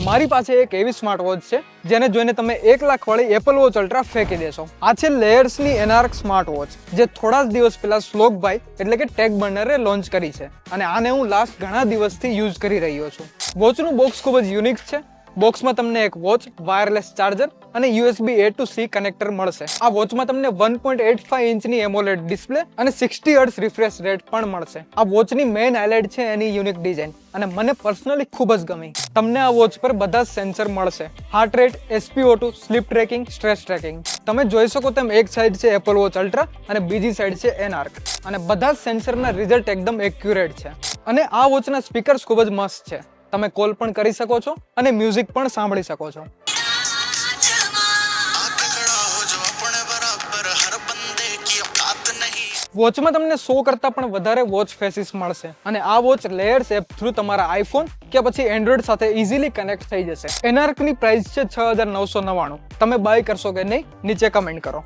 મારી પાસે એક એવી સ્માર્ટ વોચ છે જેને જોઈને તમે 1 લાખ વાળી એપલ વોચ અલ્ટ્રા ફેંકી દેશો. આ છે લેયર્સની એનાર્ક સ્માર્ટ વોચ, જે થોડા જ દિવસ પહેલા શ્લોકભાઈ એટલે કે ટેક બર્નરે લોન્ચ કરી છે અને આને હું લાસ્ટ ઘણા દિવસથી યુઝ કરી રહ્યો છું. વોચનું બોક્સ ખૂબ જ યુનિક છે. બોક્સમાં તમને એક વોચ, વાયરલેસ ચાર્જર અને USB A to C connector મળશે. આ વોચમાં તમને 1.85 ઇંચની એમોલેડ ડિસ્પ્લે અને 60 હર્ટ્ઝ રિફ્રેશ રેટ પણ મળશે. આ વોચની મેઇન હાઇલાઇટ છે એની યુનિક ડિઝાઇન અને મને પર્સનલી ખૂબ જ ગમી. તમને આ વોચ પર બધા જ સેન્સર મળશે: heart rate, SpO2, sleep tracking, stress tracking. તમે જોઈ શકો તેમ એક સાઈડ છે એપલ વોચ અલ્ટ્રા અને બીજી સાઈડ છે એનાર્ક, અને બધા જ સેન્સરના રિઝલ્ટ એકદમ એક્યુરેટ છે. અને આ વોચના સ્પીકર્સ ખૂબ જ મસ્ત છે. તમે કોલ પણ કરી શકો છો અને મ્યુઝિક પણ સાંભળી શકો છો. વોચમાં તમને 100 કરતા પણ વધારે વોચ ફેસીસ મળશે અને આ વોચ લેયર્સ એપ થ્રુ તમારા આઈફોન કે પછી એન્ડ્રોઇડ સાથે ઇઝીલી કનેક્ટ થઈ જશે. એનાર્કની પ્રાઇસ છે 6,999. તમે બાય કરશો કે નહીં, નીચે કમેન્ટ કરો.